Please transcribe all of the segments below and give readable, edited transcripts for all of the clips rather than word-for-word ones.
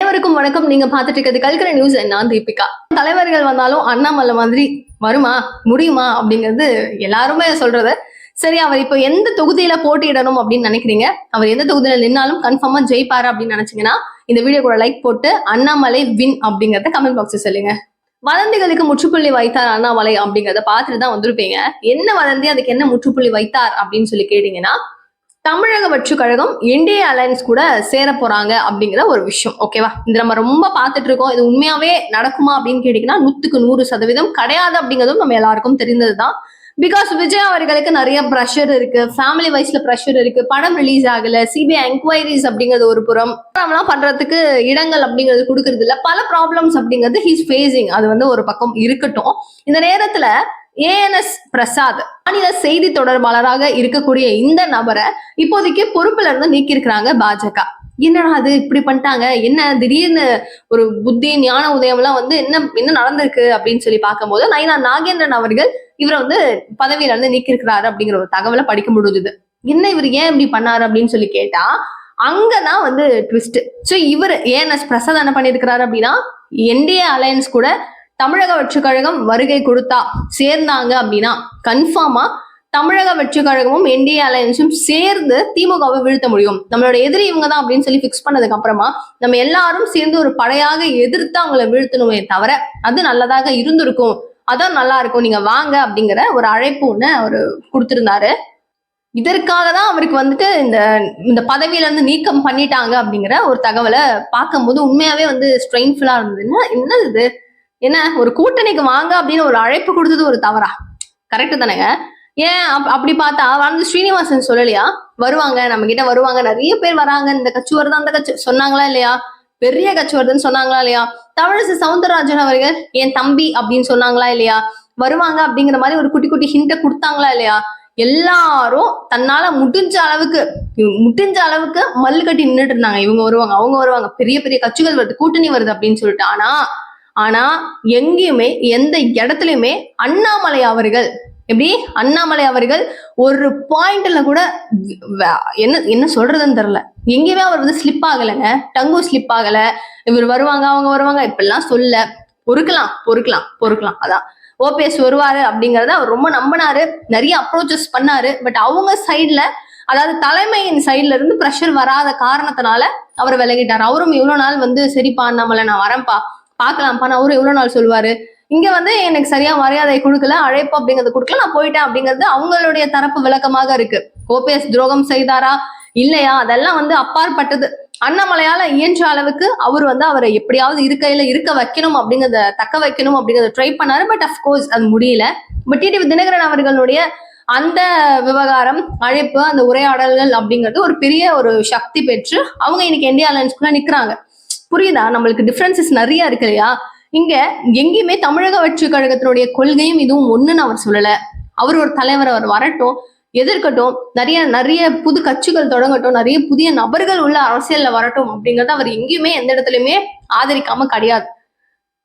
அனைவருக்கும் வணக்கம். நீங்க பார்த்துட்டு இருக்கிறது கல்கரை நியூஸ். நான் தீபிகா. தலைவர்கள் வந்தாலும் அண்ணாமலை மாதிரி வருமா முடியுமா அப்படிங்கிறது எல்லாருமே சொல்றது. சரி, அவர் இப்போ எந்த தொகுதியில போட்டியிடணும் அப்படின்னு நினைக்கிறீங்க? அவர் எந்த தொகுதியில நின்னாலும் கன்ஃபார்மா ஜெயிப்பாரு அப்படின்னு நினைச்சீங்கன்னா இந்த வீடியோ கூட லைக் போட்டு அண்ணாமலை வின் அப்படிங்கறத கமெண்ட் பாக்ஸ் சொல்லுங்க. வதந்திகளுக்கு முற்றுப்புள்ளி வைத்தார் அண்ணாமலை அப்படிங்கறத பார்த்துட்டு தான் வந்திருப்பீங்க. என்ன வதந்தி, அதுக்கு என்ன முற்றுப்புள்ளி வைத்தார் அப்படின்னு சொல்லி கேட்டீங்கன்னா, தமிழக வெற்றி கழகம் என்டிஏ அலையன்ஸ் கூட சேர போறாங்க அப்படிங்கிற ஒரு விஷயம். ஓகேவா? இது நம்ம ரொம்ப பார்த்துட்டு இருக்கோம். இது உண்மையாவே நடக்குமா அப்படின்னு கேட்டீங்கன்னா 100% கிடையாது அப்படிங்கிறதும் நம்ம எல்லாருக்கும் தெரிந்ததுதான். பிகாஸ் விஜய் அவர்களுக்கு நிறைய ப்ரெஷர் இருக்கு, ஃபேமிலி வைஸ்ல ப்ரெஷர் இருக்கு, படம் ரிலீஸ் ஆகல, சிபிஐ என்கொயரிஸ் அப்படிங்கிறது ஒரு புறம், படம்லாம் பண்றதுக்கு இடங்கள் அப்படிங்கிறது கொடுக்கறது இல்ல, பல ப்ராப்ளம்ஸ் அப்படிங்கிறது ஹீஸ் ஃபேசிங். அது ஒரு பக்கம் இருக்கட்டும். இந்த நேரத்துல ஏஎன்எஸ் பிரசாத் மாநில செய்தி தொடர்பாளராக இருக்கக்கூடிய இந்த நபரை இப்போதைக்கு பொறுப்புல இருந்து நீக்கி இருக்கிறாங்க பாஜக. என்னடா அது இப்படி பண்ணிட்டாங்க, என்ன திடீர்னு ஒரு புத்தி ஞான உதயம் எல்லாம் என்ன நடந்திருக்கு அப்படின்னு சொல்லி பார்க்கும்போது நயினா நாகேந்திரன் அவர்கள் இவரை பதவியில இருந்து நீக்கி இருக்கிறாரு அப்படிங்கிற ஒரு தகவலை படிக்க முடிஞ்சுது. என்ன இவர் ஏன் இப்படி பண்ணாரு அப்படின்னு சொல்லி கேட்டா அங்கதான் ட்விஸ்ட். சோ இவர் ஏஎன்எஸ் பிரசாத் என்ன பண்ணிருக்கிறாரு அப்படின்னா, என்டிஏ அலையன்ஸ் கூட தமிழக வெற்றி கழகம் வருகை கொடுத்தா சேர்ந்தாங்க அப்படின்னா கன்ஃபார்மா தமிழக வெற்றி கழகமும் என்டிஏ அலையன்ஸும் சேர்ந்து திமுகவை வீழ்த்த முடியும். நம்மளோட எதிரி இவங்க தான் அப்படின்னு சொல்லி பிக்ஸ் பண்ணதுக்கு அப்புறமா நம்ம எல்லாரும் சேர்ந்து ஒரு படையாக எதிர்த்து அவங்களை வீழ்த்தணுமே தவிர அது நல்லதாக இருந்திருக்கும், அதான் நல்லா இருக்கும், நீங்க வாங்க அப்படிங்கிற ஒரு அழைப்பு ஒண்ணு அவரு கொடுத்திருந்தாரு. இதற்காக தான் அவருக்கு இந்த பதவியில இருந்து நீக்கம் பண்ணிட்டாங்க அப்படிங்கிற ஒரு தகவலை பார்க்கும்போது உண்மையாவே ஸ்ட்ரெயின்ஃபுல்லா இருந்தது. என்ன இது, என்ன ஒரு கூட்டணிக்கு வாங்க அப்படின்னு ஒரு அழைப்பு கொடுத்தது ஒரு தவறா? கரெக்ட் தானேங்க? ஏன் அப்படி பார்த்தா ஸ்ரீனிவாசன் சொல்லலையா வருவாங்க, நம்ம கிட்ட வருவாங்க, நிறைய பேர் வராங்க, இந்த கட்சி வருது அந்த கட்சி சொன்னாங்களா இல்லையா? பெரிய கட்சி வருதுன்னு சொன்னாங்களா இல்லையா? தமிழிசை சவுந்தரராஜன் அவர்கள் என் தம்பி அப்படின்னு சொன்னாங்களா இல்லையா? வருவாங்க அப்படிங்கிற மாதிரி ஒரு குட்டி குட்டி ஹிண்ட கொடுத்தாங்களா இல்லையா? எல்லாரும் தன்னால முடிஞ்ச அளவுக்கு மல்லு கட்டி நின்றுட்டு இருந்தாங்க. இவங்க வருவாங்க, அவங்க வருவாங்க, பெரிய பெரிய கட்சிகள் வருது, கூட்டணி வருது அப்படின்னு சொல்லிட்டு. ஆனா எங்கேயுமே எந்த இடத்துலயுமே அண்ணாமலை அவர்கள் ஒரு பாயிண்ட்ல கூட என்ன சொல்றதுன்னு தெரியல. எங்கேயுமே அவர் ஸ்லிப் ஆகலைங்க, டங்கும் ஸ்லிப் ஆகல. இவர் வருவாங்க அவங்க வருவாங்க இப்பெல்லாம் சொல்ல பொறுக்கலாம். அதான் ஓபிஎஸ் வருவாரு அப்படிங்கறத அவர் ரொம்ப நம்பினாரு, நிறைய அப்ரோச்சஸ் பண்ணாரு. பட் அவங்க சைட்ல, அதாவது தலைமையின் சைட்ல இருந்து பிரஷர் வராத காரணத்தினால அவர் விலகிட்டார். அவரும் இவ்வளவு நாள் சரிப்பா அண்ணாமலை நான் வரேன்ப்பா பாக்கலாம்ப்பா, அவரும் எவ்வளவு நாள் சொல்லுவாரு. இங்க எனக்கு சரியா மரியாதை கொடுக்கல, அழைப்பு அப்படிங்கறது கொடுக்கல, நான் போயிட்டேன் அப்படிங்கிறது அவங்களுடைய தரப்பு விளக்கமாக இருக்கு. ஓபிஎஸ் துரோகம் செய்தாரா இல்லையா அதெல்லாம் அப்பாற்பட்டது. அண்ணாமலையால இயன்ற அளவுக்கு அவர் அவரை எப்படியாவது இருக்க வைக்கணும் அப்படிங்கறத தக்க வைக்கணும் அப்படிங்கறத ட்ரை பண்ணாரு. பட் அஃப்கோர்ஸ் அது முடியல. பட் டிடிவி தினகரன் அவர்களுடைய அந்த விவகாரம், அழைப்பு, அந்த உரையாடல்கள் அப்படிங்கிறது ஒரு பெரிய ஒரு சக்தி பெற்று அவங்க இன்னைக்கு என்டிஏ அலையன்ஸ்குள்ள நிக்கிறாங்க. புரியுதா? நம்மளுக்கு டிஃபரன்சஸ் நிறைய இருக்கு இல்லையா? இங்க எங்கேயுமே தமிழக வெற்றி கழகத்தினுடைய கொள்கையும் இதுவும் ஒண்ணுன்னு அவர் சொல்லல. அவர் ஒரு தலைவர், அவர் வரட்டும், எதிர்க்கட்டும், நிறைய புது கட்சிகள் தொடங்கட்டும், நிறைய புதிய நபர்கள் உள்ள அரசியல்ல வரட்டும் அப்படிங்கறத அவர் எங்கேயுமே எந்த இடத்துலயுமே ஆதரிக்காம கிடையாது.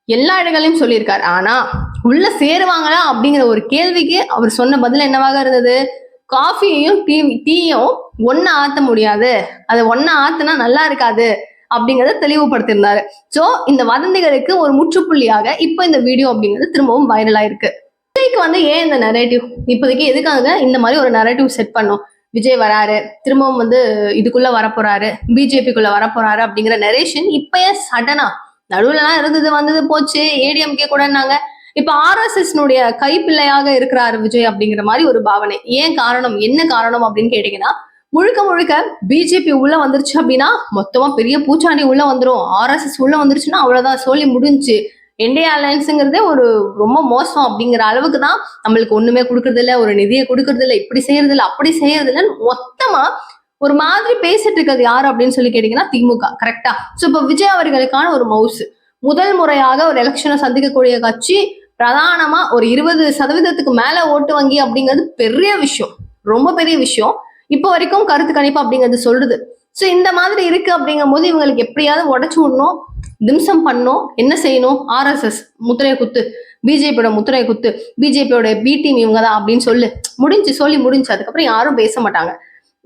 எல்லா இடங்களையும் சொல்லியிருக்காரு. ஆனா உள்ள சேருவாங்களா அப்படிங்கிற ஒரு கேள்விக்கு அவர் சொன்ன பதில் என்னவாக இருந்தது? காஃபியையும் டீயும் ஒன்னா ஆத்த முடியாது, அதை ஒன்னா ஆத்துனா நல்லா இருக்காது அப்படிங்கறத தெளிவுபடுத்தியிருந்தாரு. சோ இந்த வதந்திகளுக்கு ஒரு முற்றுப்புள்ளியாக இப்ப இந்த வீடியோ அப்படிங்கிறது திரும்பவும் வைரலா இருக்கு. விஜய்க்கு ஏன் இந்த நரேட்டிவ் இப்போதைக்கு எதுக்காக இந்த மாதிரி ஒரு நரேட்டிவ் செட் பண்ணும்? விஜய் வராரு, திரும்பவும் இதுக்குள்ள வரப்போறாரு, பிஜேபிக்குள்ள வரப்போறாரு அப்படிங்கிற நரேஷன் இப்பயே சடனா நடுவுல எல்லாம் இருந்தது, வந்தது போச்சு. ஏடிஎம்கே கூடனாங்க, இப்ப ஆர்எஸ்எஸ் கைப்பிள்ளையாக இருக்கிறாரு விஜய் அப்படிங்கிற மாதிரி ஒரு பாவனை. ஏன் காரணம், என்ன காரணம் அப்படின்னு கேட்டீங்கன்னா, முழுக்க பிஜேபி உள்ள வந்துருச்சு அப்படின்னா மொத்தமா பெரிய பூச்சாண்டி உள்ள வந்துரும். ஆர்எஸ்எஸ் உள்ள வந்துருச்சுன்னா அவ்வளவுதான், சொல்லி முடிஞ்சு. என்டிஏ அலையன்ஸுங்கிறதே ஒரு ரொம்ப மோசம் அப்படிங்கிற அளவுக்கு தான், நம்மளுக்கு ஒண்ணுமே கொடுக்கறது இல்ல, ஒரு நிதியை கொடுக்கறது இல்ல, இப்படி செய்யறது இல்ல, அப்படி செய்யறது இல்லைன்னு மொத்தமா ஒரு மாதிரி பேசிட்டு இருக்கிறது யாரு அப்படின்னு சொல்லி கேட்டீங்கன்னா திமுக. கரெக்டா? சோ இப்ப விஜய் அவர்களுக்கான ஒரு மவுசு, முதல் முறையாக ஒரு எலெக்ஷனை சந்திக்கக்கூடிய கட்சி, பிரதானமா ஒரு 20% மேல ஓட்டு வங்கி அப்படிங்கிறது பெரிய விஷயம், ரொம்ப பெரிய விஷயம். இப்போ வரைக்கும் கருத்து கணிப்பு அப்படிங்கிறது சொல்றது. சோ இந்த மாதிரி இருக்கு அப்படிங்கும் போது இவங்களுக்கு எப்படியாவது உடச்சு விடணும், திம்சம் பண்ணணும். என்ன செய்யணும்? ஆர்எஸ்எஸ் முத்திரையை குத்து, பிஜேபியோட முத்திரையை குத்து, பிஜேபியோட பி டீம் இவங்க தான் அப்படின்னு சொல்லி முடிஞ்சு. அதுக்கப்புறம் யாரும் பேச மாட்டாங்க.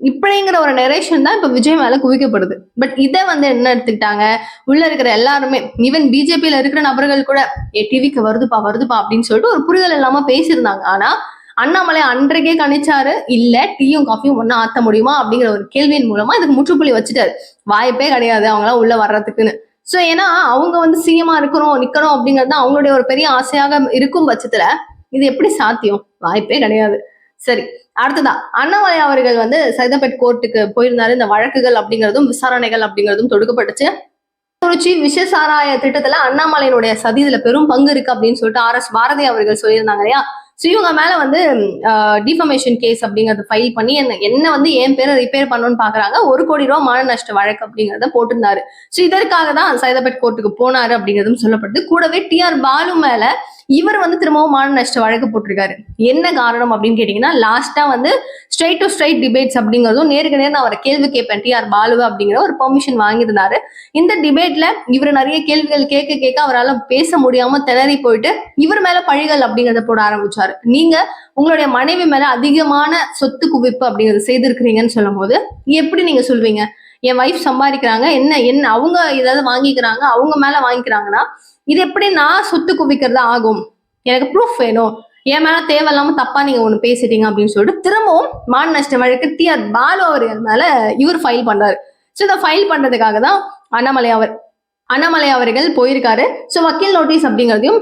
இப்படிங்கிற ஒரு நெரேஷன் தான் இப்ப விஜய் மேல குவிக்கப்படுது. பட் இதை வந்து என்ன எடுத்துக்கிட்டாங்க, உள்ள இருக்கிற எல்லாருமே, ஈவன் பிஜேபியில இருக்கிற நபர்கள் கூட டிவிக்கு வருதுப்பா வருதுப்பா அப்படின்னு சொல்லிட்டு ஒரு புரிதல் இல்லாம பேசியிருந்தாங்க. ஆனா அண்ணாமலை அன்றைக்கே கணிச்சாரு, இல்ல டீயும் காஃபியும் ஒன்னா ஆத்த முடியுமா அப்படிங்கிற ஒரு கேள்வியின் மூலமா இதுக்கு முற்றுப்புள்ளி வச்சுட்டாரு. வாய்ப்பே கிடையாது அவங்களாம் உள்ள வர்றதுக்குன்னு. சோ ஏன்னா அவங்க வந்து சிஎம்மா இருக்கிறோம் நிக்கணும் அப்படிங்கிறது அவங்களுடைய ஒரு பெரிய ஆசையாக இருக்கும் பட்சத்துல இது எப்படி சாத்தியம்? வாய்ப்பே கிடையாது. சரி, அடுத்ததா அண்ணாமலை அவர்கள் வந்து சைதாப்பேட் கோர்ட்டுக்கு போயிருந்தாரு. இந்த வழக்குகள் அப்படிங்கிறதும் விசாரணைகள் அப்படிங்கிறதும் தொடுக்கப்பட்டுச்சு. குறிச்சி விஷ சாராய திட்டத்துல அண்ணாமலையினுடைய சதி இதுல பெரும் பங்கு இருக்கு அப்படின்னு சொல்லிட்டு RS பாரதி அவர்கள் சொல்லியிருந்தாங்க இல்லையா. ஸோ இவங்க மேல வந்து டிஃபமேஷன் கேஸ் அப்படிங்கறத ஃபைல் பண்ணி என்ன வந்து என் பேரை ரிப்பேர் பண்ணணும்னு பாக்குறாங்க. 1 கோடி ரூபாய் மான நஷ்ட வழக்கு அப்படிங்கறத போட்டிருந்தாரு. ஸோ இதற்காக தான் சைதாப்பேட் கோர்ட்டுக்கு போனாரு அப்படிங்கிறதும் சொல்லப்படுது. கூடவே TR பாலு மேல இவர் வந்து திரும்பவும் மான நஷ்ட வழக்கு போட்டிருக்காரு. என்ன காரணம் அப்படின்னு கேட்டீங்கன்னா, லாஸ்டா வந்து ஸ்ட்ரைட் டு ஸ்ட்ரைட் டிபேட்ஸ் அப்படிங்கிறதும் நேருக்கு நேர் நான் அவரை கேள்வி கேட்பேன் TR பாலு அப்படிங்கிற ஒரு பெர்மிஷன் வாங்கியிருந்தாரு. இந்த டிபேட்ல இவர் நிறைய கேள்விகள் கேட்க அவரால் பேச முடியாம திணறி போயிட்டு இவர் மேல பழிகள் அப்படிங்கறத போட ஆரம்பிச்சாரு. நீங்க உங்களுடைய மனைவி மேல அதிகமான சொத்து குவிப்பு அப்படிங்கறது செய்திருக்கிறீங்கன்னு சொல்லும் போது எப்படி நீங்க சொல்வீங்க? என் வைஃப் சம்பாதிக்கிறாங்க, என்ன அவங்க ஏதாவது வாங்கிக்கிறாங்க, அவங்க மேல வாங்கிக்கிறாங்கன்னா இது எப்படி நான் சொத்து குவிக்கிறது ஆகும்? எனக்கு ப்ரூஃப் வேணும். என் மேல தேவையில்லாம தப்பா நீங்க ஒண்ணு பேசிட்டீங்க அப்படின்னு சொல்லிட்டு திரும்பவும் மான நஷ்ட வழக்கு TR பாலு அவர்கள் மேல இவர் ஃபைல் பண்றாரு. ஸோ இதை ஃபைல் பண்றதுக்காக தான் அண்ணாமலை அவர்கள் போயிருக்காரு. ஸோ வக்கீல் நோட்டீஸ் அப்படிங்கிறதையும்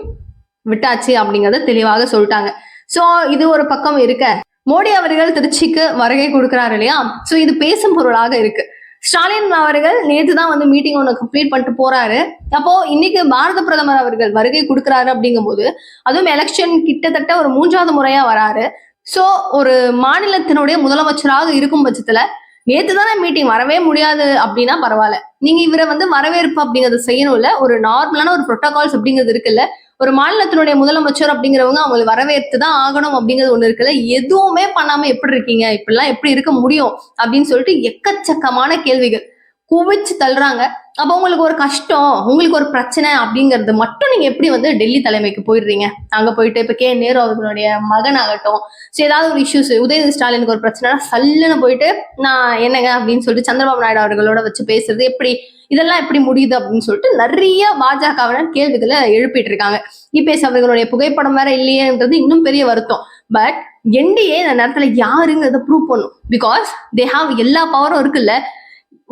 விட்டாச்சு அப்படிங்கறத தெளிவாக சொல்லிட்டாங்க. ஸோ இது ஒரு பக்கம் இருக்க, மோடி அவர்கள் திருச்சிக்கு வருகை கொடுக்கிறாரு இல்லையா. ஸோ இது பேசும் பொருளாக இருக்கு. ஸ்டாலின் அவர்கள் நேற்று தான் வந்து மீட்டிங் ஒன்று கம்ப்ளீட் பண்ணிட்டு போறாரு. அப்போ இன்னைக்கு பாரத பிரதமர் அவர்கள் வருகை கொடுக்கிறாரு அப்படிங்கும் போது, அதுவும் எலெக்ஷன் கிட்டத்தட்ட ஒரு 3வது முறையா வராரு. சோ ஒரு மாநிலத்தினுடைய முதலமைச்சராக இருக்கும் பட்சத்துல நேத்து தானே மீட்டிங் வரவே முடியாது அப்படின்னா பரவாயில்ல, நீங்க இவரை வந்து வரவேற்பு அப்படிங்கறத செய்யணும்ல. ஒரு நார்மலான ஒரு புரோட்டோகால்ஸ் அப்படிங்கிறது இருக்குல்ல. ஒரு மாநிலத்தினுடைய முதலமைச்சர் அப்படிங்கிறவங்க அவங்களை வரவேற்று தான் ஆகணும் அப்படிங்கிறது ஒண்ணு இருக்குல்ல. எதுவுமே பண்ணாம எப்படி இருக்கீங்க, இப்படிலாம் எப்படி இருக்க முடியும் அப்படின்னு சொல்லிட்டு எக்கச்சக்கமான கேள்விகள் குவிச்சு தள்ளுறாங்க. அப்ப உங்களுக்கு ஒரு கஷ்டம், உங்களுக்கு ஒரு பிரச்சனை அப்படிங்கிறது மட்டும் நீங்க எப்படி வந்து டெல்லி தலைமைக்கு போயிடுறீங்க? அங்க போயிட்டு இப்ப நேரு அவர்களுடைய மகன் ஆகட்டும், ஏதாவது ஒரு இஷ்யூஸ், உதயநிதி ஸ்டாலினுக்கு ஒரு பிரச்சனை சல்லுன்னு போயிட்டு நான் என்னங்க அப்படின்னு சொல்லிட்டு சந்திரபாபு நாயுடு அவர்களோட வச்சு பேசுறது எப்படி, இதெல்லாம் எப்படி முடியுது அப்படின்னு சொல்லிட்டு நிறைய பாஜகவினர் கேள்விகளை எழுப்பிட்டு இருக்காங்க. இபிஎஸ் அவர்களுடைய புகைப்படம் வேற இல்லையேன்றது இன்னும் பெரிய வருத்தம். பட் என்டிஏ இந்த நேரத்துல யாருங்கிறத ப்ரூவ் பண்ணும். பிகாஸ் தே ஹாவ் எல்லா பவரும் இருக்குல்ல.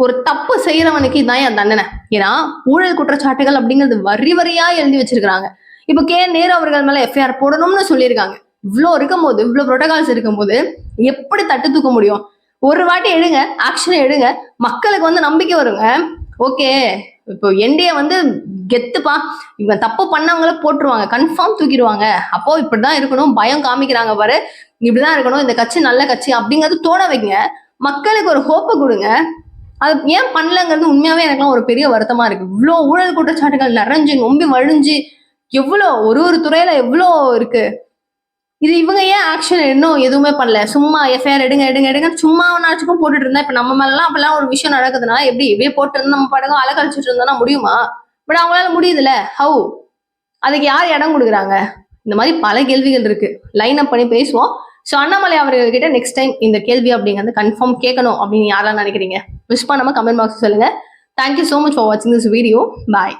ஒரு தப்பு செய்யறவனுக்கு இதான் என் தண்டனை. ஏன்னா ஊழல் குற்றச்சாட்டுகள் அப்படிங்கிறது வரி வரியா எழுதி வச்சிருக்காங்க. இப்ப நேரு அவர்கள் மேல FIR போடணும்னு சொல்லியிருக்காங்க. இவ்வளவு இருக்கும் போது, இவ்வளவு புரோட்டோகால்ஸ் இருக்கும் போது எப்படி தட்டு தூக்க முடியும்? ஒரு வாட்டி எடுங்க, ஆக்ஷன் எடுங்க, மக்களுக்கு வந்து நம்பிக்கை வருங்க. ஓகே, இப்போ என்டிஏ வந்து கெத்துப்பா, இவன் தப்பு பண்ணவங்கள போட்டுருவாங்க, கன்ஃபார்ம் தூக்கிடுவாங்க. அப்போ இப்படிதான் இருக்கணும், பயம் காமிக்கிறாங்க பாரு, இப்படிதான் இருக்கணும், இந்த கட்சி நல்ல கட்சி அப்படிங்கிறது தோண வைங்க. மக்களுக்கு ஒரு ஹோப்பை கொடுங்க. அது ஏன் பண்ணலங்கிறது உண்மையாவே எனக்குலாம் ஒரு பெரிய வருத்தமா இருக்கு. இவ்வளோ ஊழல் குற்றச்சாட்டுகள் நிறைஞ்சு நொம்பி வழிஞ்சு எவ்வளோ ஒரு துறையில எவ்வளோ இருக்கு. இது இவங்க ஏன் ஆக்ஷன் இன்னும் எதுவுமே பண்ணல? சும்மா FIR எடுங்க சும்மா ஒன்னாச்சுக்கும் போட்டுட்டு இருந்தா, இப்ப நம்ம மேலாம் அப்பெல்லாம் ஒரு விஷயம் நடக்குதுன்னா எப்படி இப்படியே போட்டு இருந்து நம்ம படகம் அலக்கழிச்சுட்டு இருந்தோம்னா முடியுமா? பட் அவங்களால முடியுதுல்ல. ஹவு? அதுக்கு யார் இடம் கொடுக்குறாங்க? இந்த மாதிரி பல கேள்விகள் இருக்கு. லைன் அப் பண்ணி பேசுவோம். ஸோ அண்ணாமலை அவர்கள்கிட்ட நெக்ஸ்ட் டைம் இந்த கேள்வி அப்படிங்கிறது கன்ஃபார்ம் கேட்கணும் அப்படின்னு யாரெல்லாம் நினைக்கிறீங்க? மிஸ் பண்ணாம கமெண்ட் பாக்ஸ் சொல்லுங்க. தேங்க்யூ ஸோ மச் ஃபார் வாட்சிங் திஸ் வீடியோ. பாய்.